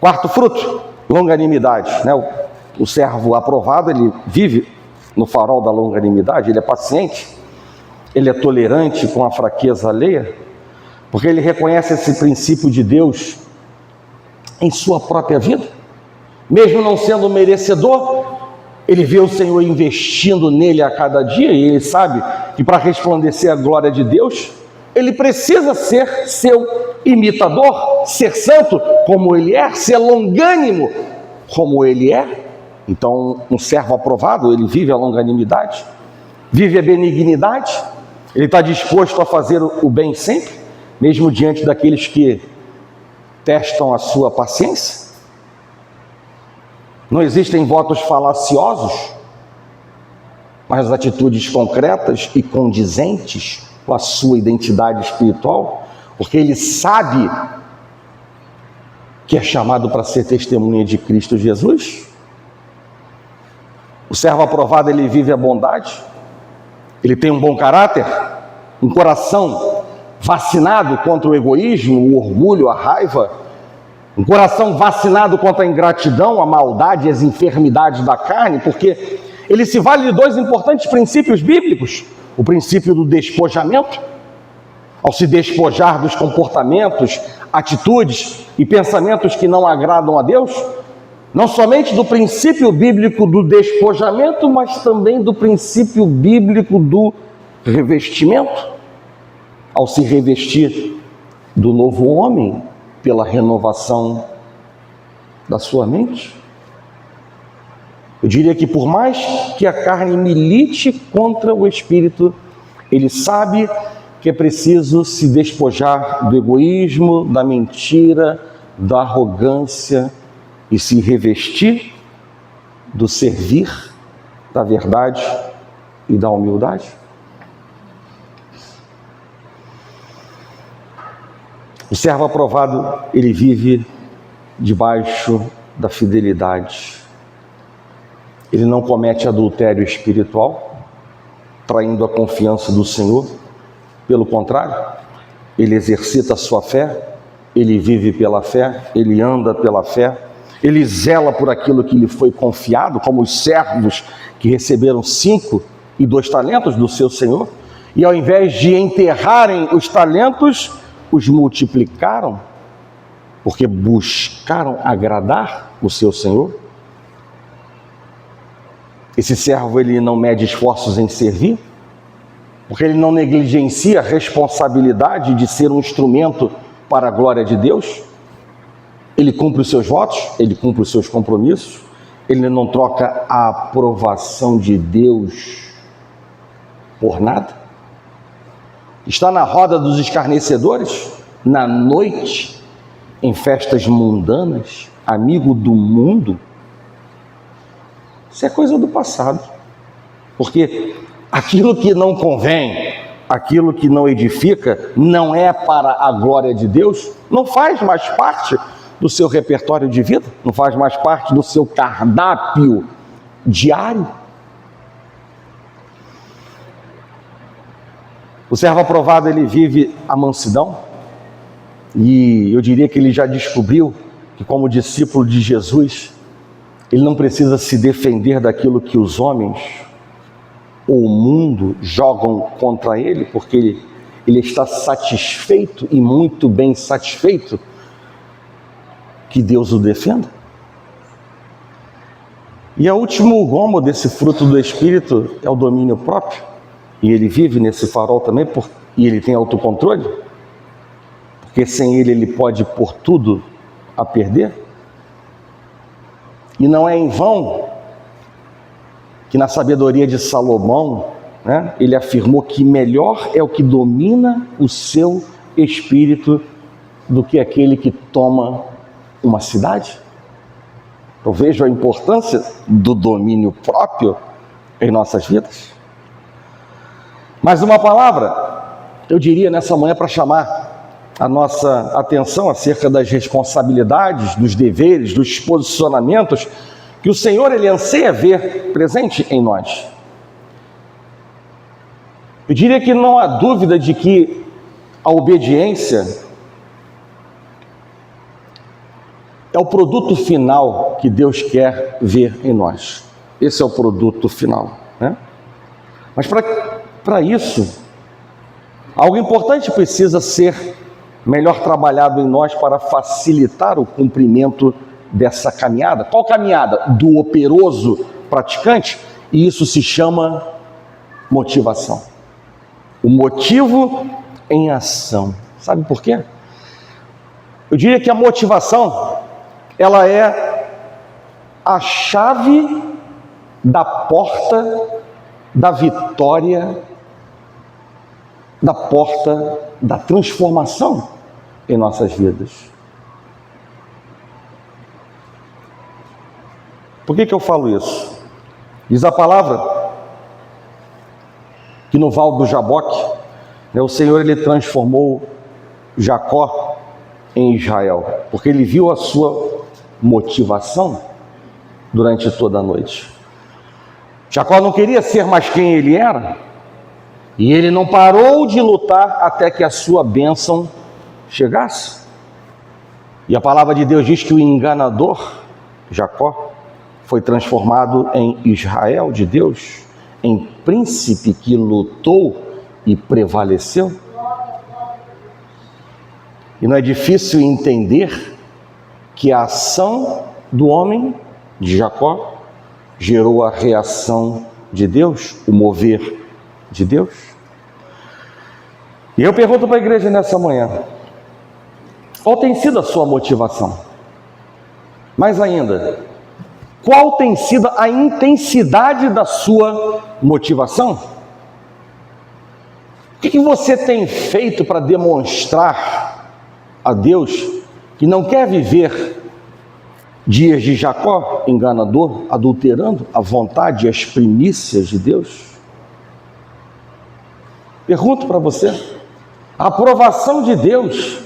S1: Quarto fruto, longanimidade, né? o servo aprovado, ele vive no farol da longanimidade, ele é paciente, ele é tolerante com a fraqueza alheia, porque ele reconhece esse princípio de Deus em sua própria vida. Mesmo não sendo merecedor, ele vê o Senhor investindo nele a cada dia, e ele sabe que para resplandecer a glória de Deus, ele precisa ser seu imitador, ser santo como ele é, ser longânimo como ele é. Então, um servo aprovado, ele vive a longanimidade, vive a benignidade, ele está disposto a fazer o bem sempre, mesmo diante daqueles que testam a sua paciência. Não existem votos falaciosos, mas atitudes concretas e condizentes com a sua identidade espiritual, porque ele sabe que é chamado para ser testemunha de Cristo Jesus. O servo aprovado, ele vive a bondade, ele tem um bom caráter, um coração vacinado contra o egoísmo, o orgulho, a raiva, um coração vacinado contra a ingratidão, a maldade e as enfermidades da carne, porque ele se vale de dois importantes princípios bíblicos: o princípio do despojamento, ao se despojar dos comportamentos, atitudes e pensamentos que não agradam a Deus, não somente do princípio bíblico do despojamento, mas também do princípio bíblico do revestimento, ao se revestir do novo homem pela renovação da sua mente. Eu diria que por mais que a carne milite contra o espírito, ele sabe que é preciso se despojar do egoísmo, da mentira, da arrogância e se revestir do servir, da verdade e da humildade. O servo aprovado, ele vive debaixo da fidelidade. Ele não comete adultério espiritual, traindo a confiança do Senhor. Pelo contrário, ele exercita a sua fé, ele vive pela fé, ele anda pela fé, ele zela por aquilo que lhe foi confiado, como os servos que receberam 5 e 2 talentos do seu Senhor, e ao invés de enterrarem os talentos, os multiplicaram, porque buscaram agradar o seu Senhor. Esse servo, ele não mede esforços em servir, porque ele não negligencia a responsabilidade de ser um instrumento para a glória de Deus. Ele cumpre os seus votos, ele cumpre os seus compromissos, ele não troca a aprovação de Deus por nada. Está na roda dos escarnecedores, na noite, em festas mundanas, amigo do mundo. Isso é coisa do passado, porque aquilo que não convém, aquilo que não edifica, não é para a glória de Deus, não faz mais parte do seu repertório de vida, não faz mais parte do seu cardápio diário. O servo aprovado, ele vive a mansidão, e eu diria que ele já descobriu que, como discípulo de Jesus, ele não precisa se defender daquilo que os homens ou o mundo jogam contra ele, porque ele está satisfeito, e muito bem satisfeito, que Deus o defenda. E o último gomo desse fruto do Espírito é o domínio próprio. E ele vive nesse farol também, e ele tem autocontrole, porque sem ele pode pôr tudo a perder. E não é em vão que na sabedoria de Salomão, ele afirmou que melhor é o que domina o seu espírito do que aquele que toma uma cidade. Então veja a importância do domínio próprio em nossas vidas. Mais uma palavra, eu diria nessa manhã, para chamar a nossa atenção acerca das responsabilidades, dos deveres, dos posicionamentos que o Senhor, ele anseia ver presente em nós. Eu diria que não há dúvida de que a obediência é o produto final que Deus quer ver em nós. Esse é o produto final, né? Mas para isso, algo importante precisa ser melhor trabalhado em nós para facilitar o cumprimento dessa caminhada. Qual caminhada? Do operoso praticante, e isso se chama motivação. O motivo em ação. Sabe por quê? Eu diria que a motivação, ela é a chave da porta da vitória, da porta da transformação em nossas vidas. Por que eu falo isso? Diz a palavra que no Val do Jaboque, o Senhor ele transformou Jacó em Israel, porque ele viu a sua motivação durante toda a noite. Jacó não queria ser mais quem ele era, e ele não parou de lutar até que a sua bênção chegasse. E a palavra de Deus diz que o enganador, Jacó, foi transformado em Israel de Deus, em príncipe que lutou e prevaleceu. E não é difícil entender que a ação do homem, de Jacó, gerou a reação de Deus, o mover de Deus. E eu pergunto para a igreja nessa manhã, qual tem sido a sua motivação? Mais ainda, qual tem sido a intensidade da sua motivação? O que você tem feito para demonstrar a Deus que não quer viver dias de Jacó, enganador, adulterando a vontade e as primícias de Deus? Pergunto para você, a aprovação de Deus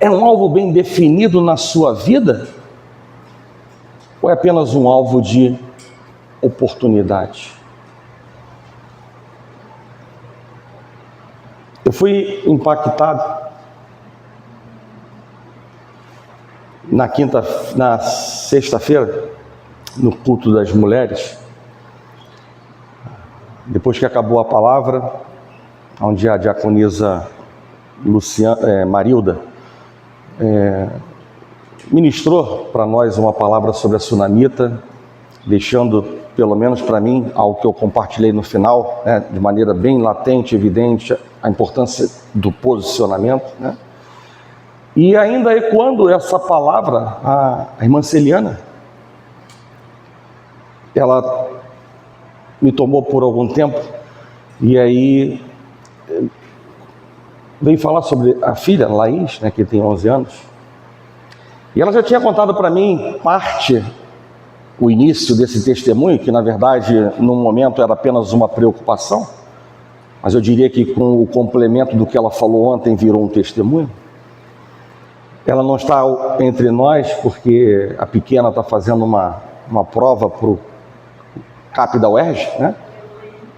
S1: é um alvo bem definido na sua vida? Ou é apenas um alvo de oportunidade? Eu fui impactado na sexta-feira, no culto das mulheres, depois que acabou a palavra, onde a diaconisa Marilda ministrou para nós uma palavra sobre a sunamita, deixando, pelo menos para mim, algo que eu compartilhei no final, de maneira bem latente, evidente, a importância do posicionamento, né? E ainda ecoando essa palavra, a irmã Celiana, ela me tomou por algum tempo, e aí veio falar sobre a filha, Laís, que tem 11 anos, e ela já tinha contado para mim o início desse testemunho, que na verdade, num momento era apenas uma preocupação, mas eu diria que com o complemento do que ela falou ontem, virou um testemunho. Ela não está entre nós porque a pequena está fazendo uma prova para o CAP da UERJ, né?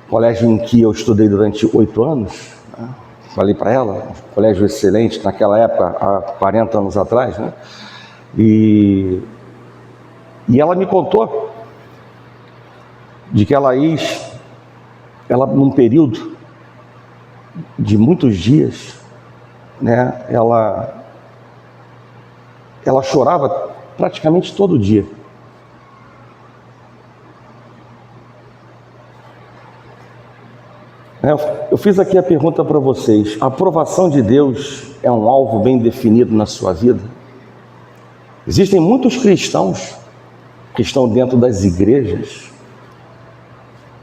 S1: Colégio em que eu estudei durante 8 anos, né? Falei para ela, um colégio excelente naquela época, há 40 anos atrás, né? E ela me contou de que a Laís, ela num período de muitos dias, né? Ela chorava praticamente todo dia. Eu fiz aqui a pergunta para vocês: a aprovação de Deus é um alvo bem definido na sua vida? Existem muitos cristãos que estão dentro das igrejas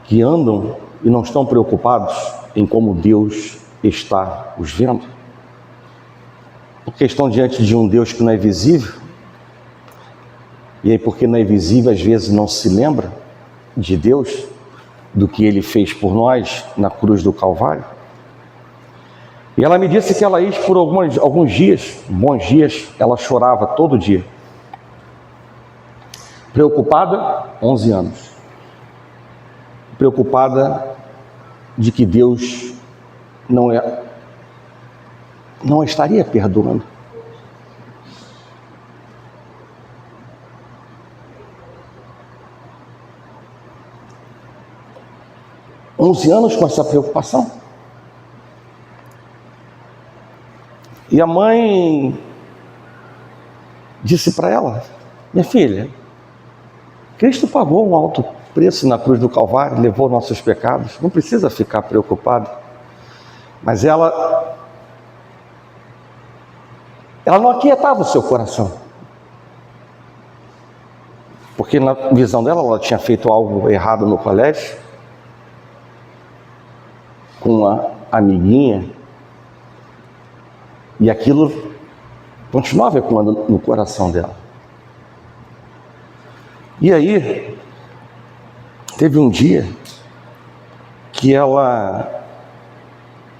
S1: que andam e não estão preocupados em como Deus está os vendo, porque estão diante de um Deus que não é visível, e aí porque não é visível, às vezes não se lembra de Deus, do que Ele fez por nós na cruz do Calvário. E ela me disse que ela ia por alguns dias, bons dias, ela chorava todo dia, preocupada, 11 anos, preocupada de que Deus não estaria perdoando. 11 anos com essa preocupação. E a mãe disse para ela: minha filha, Cristo pagou um alto preço na cruz do Calvário, levou nossos pecados, não precisa ficar preocupada. Mas ela não aquietava o seu coração. Porque na visão dela, ela tinha feito algo errado no colégio, com uma amiguinha, e aquilo continuava ecoando no coração dela. E aí, teve um dia que ela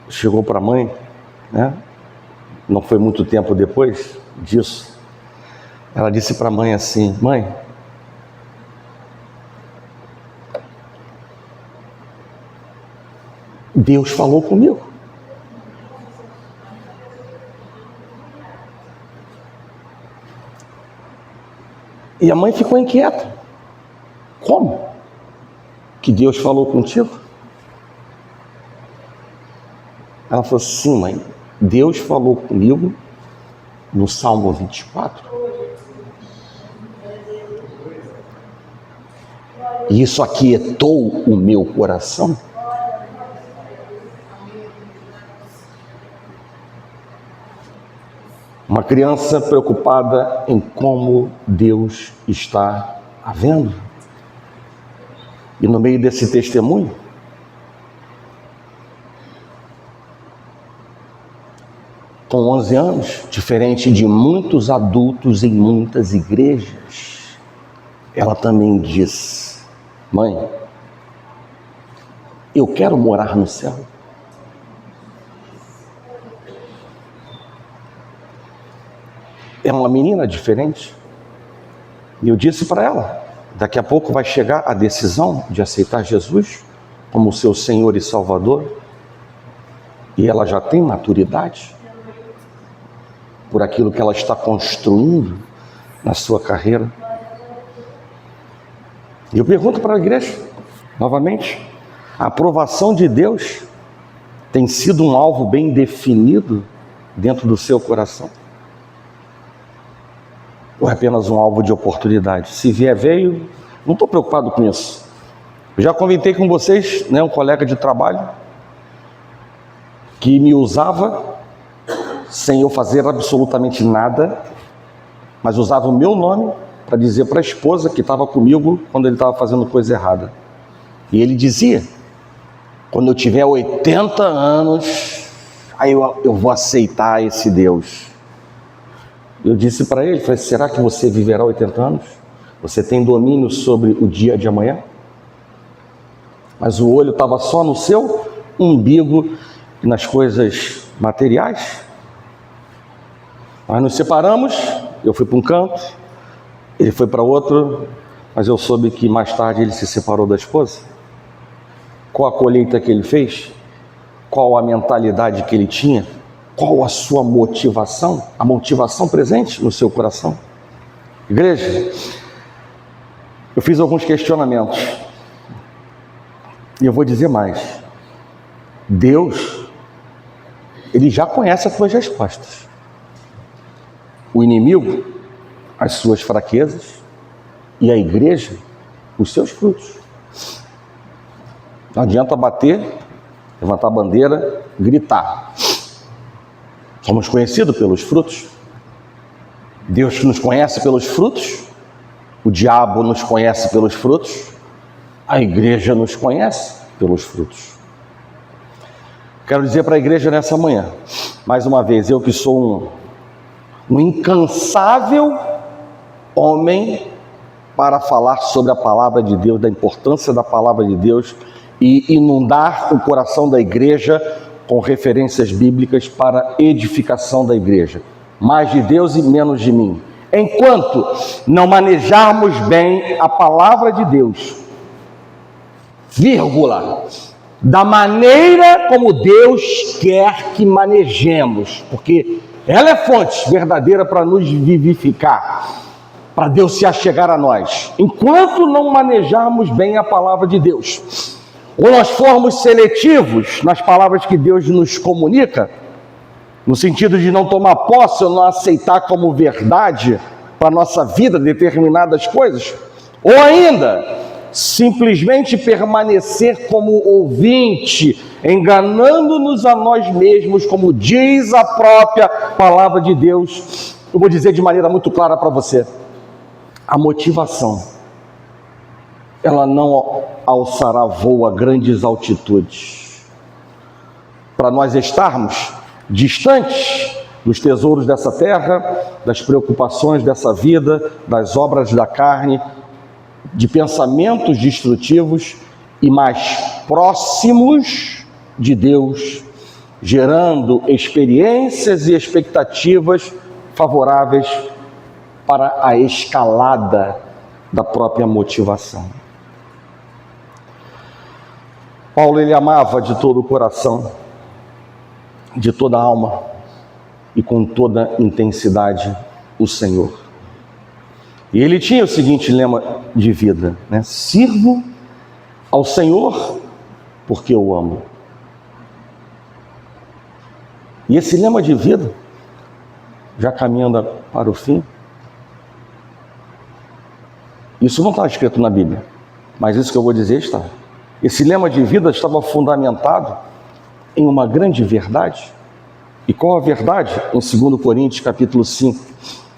S1: chegou para a mãe, né? Não foi muito tempo depois disso. Ela disse para a mãe assim: mãe, Deus falou comigo. E a mãe ficou inquieta. Como? Que Deus falou contigo? Ela falou: sim, mãe, Deus falou comigo no Salmo 24. E isso aquietou o meu coração. Uma criança preocupada em como Deus está a vendo. E no meio desse testemunho, com 11 anos, diferente de muitos adultos em muitas igrejas, ela também disse: mãe, eu quero morar no céu. É uma menina diferente. E eu disse para ela: daqui a pouco vai chegar a decisão de aceitar Jesus como seu Senhor e Salvador. E ela já tem maturidade por aquilo que ela está construindo na sua carreira. E eu pergunto para a igreja, novamente: a aprovação de Deus tem sido um alvo bem definido dentro do seu coração? Ou é apenas um alvo de oportunidade? Se vier, veio, não estou preocupado com isso. Eu já comentei com vocês, né, um colega de trabalho que me usava sem eu fazer absolutamente nada, mas usava o meu nome para dizer para a esposa que estava comigo quando ele estava fazendo coisa errada. E ele dizia: quando eu tiver 80 anos, aí eu vou aceitar esse Deus. Eu disse para ele, falei: será que você viverá 80 anos? Você tem domínio sobre o dia de amanhã? Mas o olho estava só no seu umbigo e nas coisas materiais. Nós nos separamos, eu fui para um canto, ele foi para outro, mas eu soube que mais tarde ele se separou da esposa. Qual a colheita que ele fez? Qual a mentalidade que ele tinha? Qual a sua motivação? A motivação presente no seu coração? Igreja, eu fiz alguns questionamentos. E eu vou dizer mais. Deus, Ele já conhece as suas respostas. O inimigo, as suas fraquezas, e a igreja, os seus frutos. Não adianta bater, levantar a bandeira, gritar. Somos conhecidos pelos frutos. Deus nos conhece pelos frutos. O diabo nos conhece pelos frutos. A igreja nos conhece pelos frutos. Quero dizer para a igreja nessa manhã, mais uma vez, eu que sou um incansável homem para falar sobre a palavra de Deus, da importância da palavra de Deus e inundar o coração da igreja com referências bíblicas para edificação da igreja. Mais de Deus e menos de mim. Enquanto não manejarmos bem a palavra de Deus, vírgula, da maneira como Deus quer que manejemos, porque ela é fonte verdadeira para nos vivificar, para Deus se achegar a nós. Enquanto não manejarmos bem a palavra de Deus, ou nós formos seletivos nas palavras que Deus nos comunica, no sentido de não tomar posse ou não aceitar como verdade para a nossa vida determinadas coisas, ou ainda simplesmente permanecer como ouvinte, enganando-nos a nós mesmos, como diz a própria palavra de Deus. Eu vou dizer de maneira muito clara para você: a motivação, ela não alçará voo a grandes altitudes. Para nós estarmos distantes dos tesouros dessa terra, das preocupações dessa vida, das obras da carne, de pensamentos destrutivos, e mais próximos de Deus, gerando experiências e expectativas favoráveis para a escalada da própria motivação. Paulo, ele amava de todo o coração, de toda a alma e com toda intensidade o Senhor. E ele tinha o seguinte lema de vida, né? Sirvo ao Senhor porque eu amo. E esse lema de vida, já caminhando para o fim, isso não está escrito na Bíblia, mas isso que eu vou dizer está. Esse lema de vida estava fundamentado em uma grande verdade. E qual a verdade? Em 2 Coríntios capítulo 5,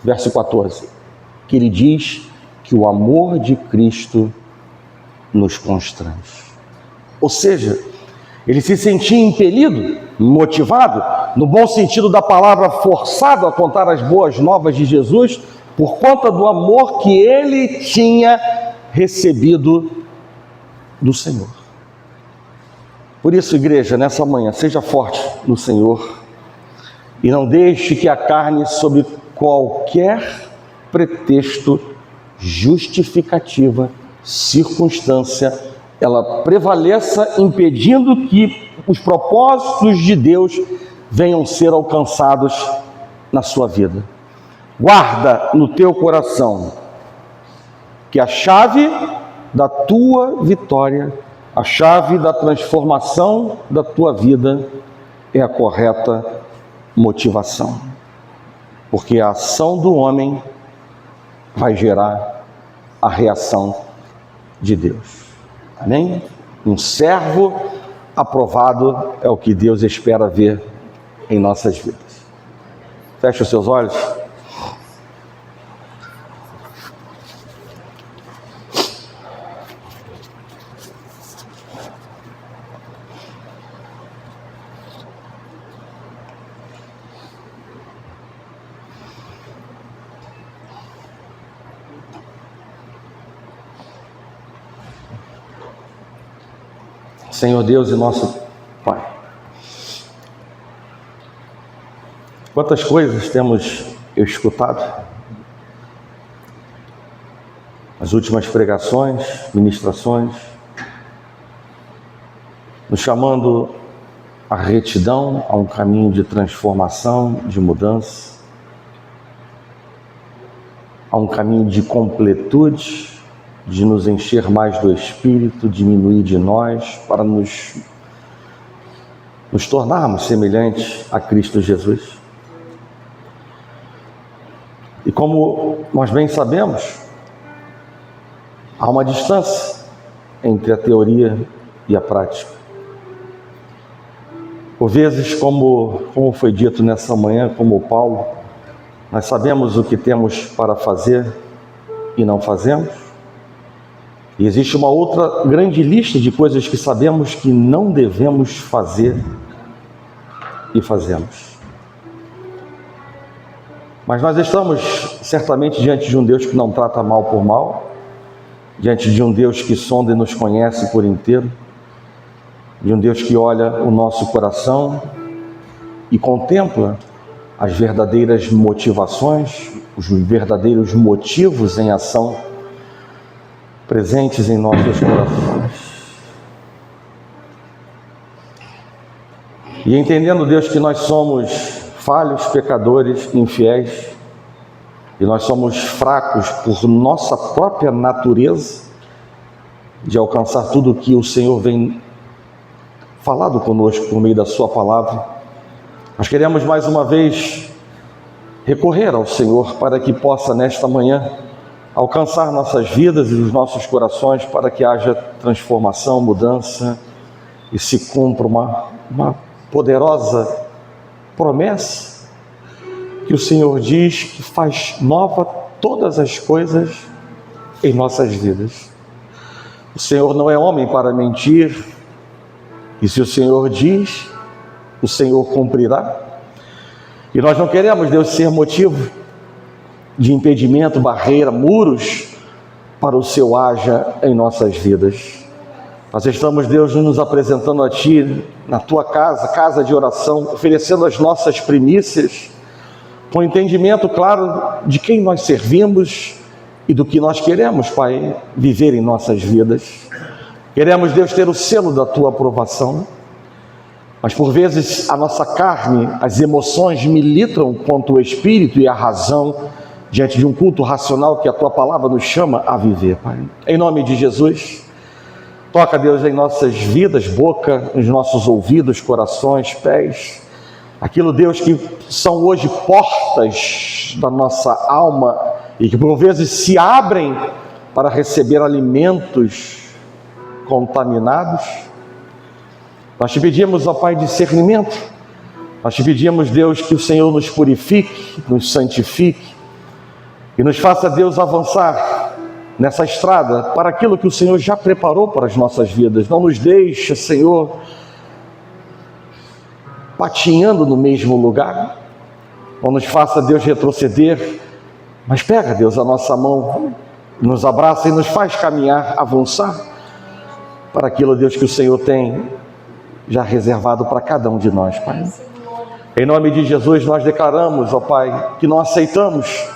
S1: verso 14, que ele diz que o amor de Cristo nos constrange. Ou seja, ele se sentia impelido, motivado, no bom sentido da palavra, forçado a contar as boas novas de Jesus, por conta do amor que ele tinha recebido do Senhor. Por isso, igreja, nessa manhã, seja forte no Senhor e não deixe que a carne, sob qualquer pretexto, justificativa, circunstância, ela prevaleça, impedindo que os propósitos de Deus venham ser alcançados na sua vida. Guarda no teu coração que a chave da tua vitória, a chave da transformação da tua vida é a correta motivação. Porque a ação do homem vai gerar a reação de Deus. Amém? Um servo aprovado é o que Deus espera ver em nossas vidas. Feche os seus olhos. Senhor Deus e nosso Pai, quantas coisas temos escutado nas últimas pregações, ministrações, nos chamando à retidão, a um caminho de transformação, de mudança, a um caminho de completude, de nos encher mais do Espírito, diminuir de nós, para nos tornarmos semelhantes a Cristo Jesus. E como nós bem sabemos, há uma distância entre a teoria e a prática. Por vezes, como foi dito nessa manhã, como Paulo, nós sabemos o que temos para fazer e não fazemos. E existe uma outra grande lista de coisas que sabemos que não devemos fazer e fazemos. Mas nós estamos certamente diante de um Deus que não trata mal por mal, diante de um Deus que sonda e nos conhece por inteiro, de um Deus que olha o nosso coração e contempla as verdadeiras motivações, os verdadeiros motivos em ação presentes em nossos corações. E entendendo, Deus, que nós somos falhos, pecadores, infiéis, e nós somos fracos por nossa própria natureza, de alcançar tudo o que o Senhor vem falado conosco por meio da sua palavra. Nós queremos mais uma vez recorrer ao Senhor para que possa nesta manhã alcançar nossas vidas e os nossos corações, para que haja transformação, mudança e se cumpra uma poderosa promessa que o Senhor diz que faz nova todas as coisas em nossas vidas. O Senhor não é homem para mentir, e se o Senhor diz, o Senhor cumprirá. E nós não queremos, Deus, ser motivo de impedimento, barreira, muros para o Seu haja em nossas vidas. Nós estamos, Deus, nos apresentando a Ti, na Tua casa, casa de oração, oferecendo as nossas primícias, com entendimento claro de quem nós servimos e do que nós queremos, Pai, viver em nossas vidas. Queremos, Deus, ter o selo da Tua aprovação, mas por vezes a nossa carne, as emoções militam contra o Espírito e a razão diante de um culto racional que a Tua palavra nos chama a viver, Pai. Em nome de Jesus, toca, Deus, em nossas vidas, boca, nos nossos ouvidos, corações, pés, aquilo, Deus, que são hoje portas da nossa alma e que por vezes se abrem para receber alimentos contaminados. Nós Te pedimos, ó Pai, discernimento. Nós Te pedimos, Deus, que o Senhor nos purifique, nos santifique e nos faça, Deus, avançar nessa estrada para aquilo que o Senhor já preparou para as nossas vidas. Não nos deixe, Senhor, patinhando no mesmo lugar. Não nos faça, Deus, retroceder, mas pega, Deus, a nossa mão, nos abraça e nos faz caminhar, avançar para aquilo, Deus, que o Senhor tem já reservado para cada um de nós, Pai. Em nome de Jesus, nós declaramos, ó Pai, que não aceitamos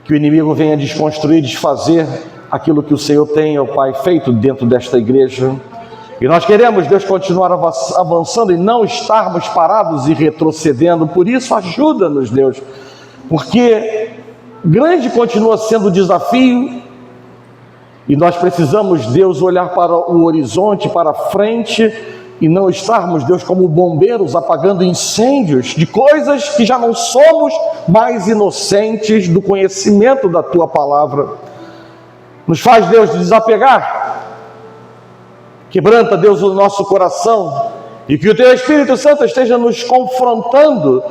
S1: que o inimigo venha desconstruir, desfazer aquilo que o Senhor tem, ó Pai, feito dentro desta igreja. E nós queremos, Deus, continuar avançando e não estarmos parados e retrocedendo. Por isso, ajuda-nos, Deus, porque grande continua sendo o desafio e nós precisamos, Deus, olhar para o horizonte, para frente e não estarmos, Deus, como bombeiros apagando incêndios de coisas que já não somos mais inocentes do conhecimento da Tua palavra. Nos faz, Deus, desapegar. Quebranta, Deus, o nosso coração e que o Teu Espírito Santo esteja nos confrontando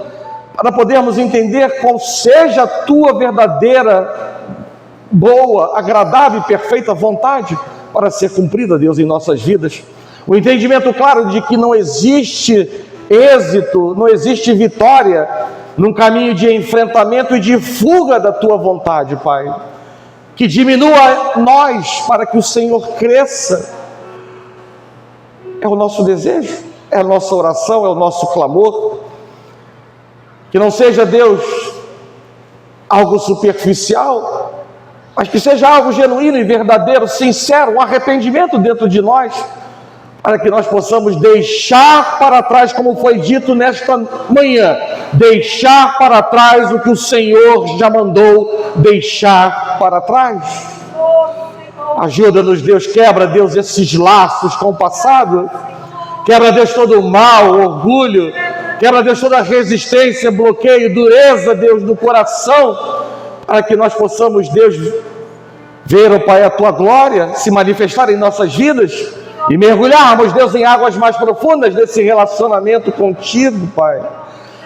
S1: para podermos entender qual seja a Tua verdadeira, boa, agradável e perfeita vontade para ser cumprida, Deus, em nossas vidas. O entendimento claro de que não existe êxito, não existe vitória num caminho de enfrentamento e de fuga da Tua vontade, Pai. Que diminua nós para que o Senhor cresça. É o nosso desejo, é a nossa oração, é o nosso clamor. Que não seja, Deus, algo superficial, mas que seja algo genuíno e verdadeiro, sincero, um arrependimento dentro de nós, para que nós possamos deixar para trás, como foi dito nesta manhã, deixar para trás o que o Senhor já mandou deixar para trás. Ajuda-nos, Deus, quebra, Deus, esses laços com o passado, quebra, Deus, todo o mal, orgulho, quebra, Deus, toda resistência, bloqueio, dureza, Deus, no coração, para que nós possamos, Deus, ver, ó Pai, a Tua glória se manifestar em nossas vidas e mergulharmos, Deus, em águas mais profundas desse relacionamento contigo, Pai.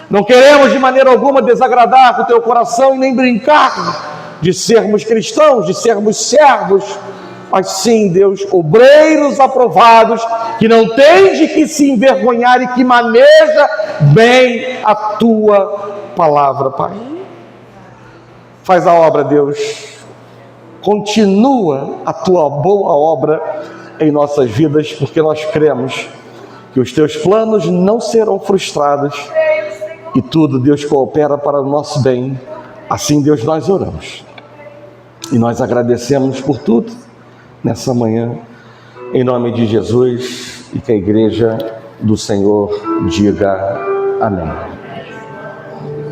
S1: Não queremos de maneira alguma desagradar o Teu coração e nem brincar de sermos cristãos, de sermos servos, mas sim, Deus, obreiros aprovados, que não tem de que se envergonhar e que maneja bem a Tua palavra, Pai. Faz a obra, Deus, continua a Tua boa obra em nossas vidas, porque nós cremos que os Teus planos não serão frustrados e tudo, Deus, coopera para o nosso bem. Assim, Deus, nós oramos e nós agradecemos por tudo nessa manhã, em nome de Jesus, e que a igreja do Senhor diga amém.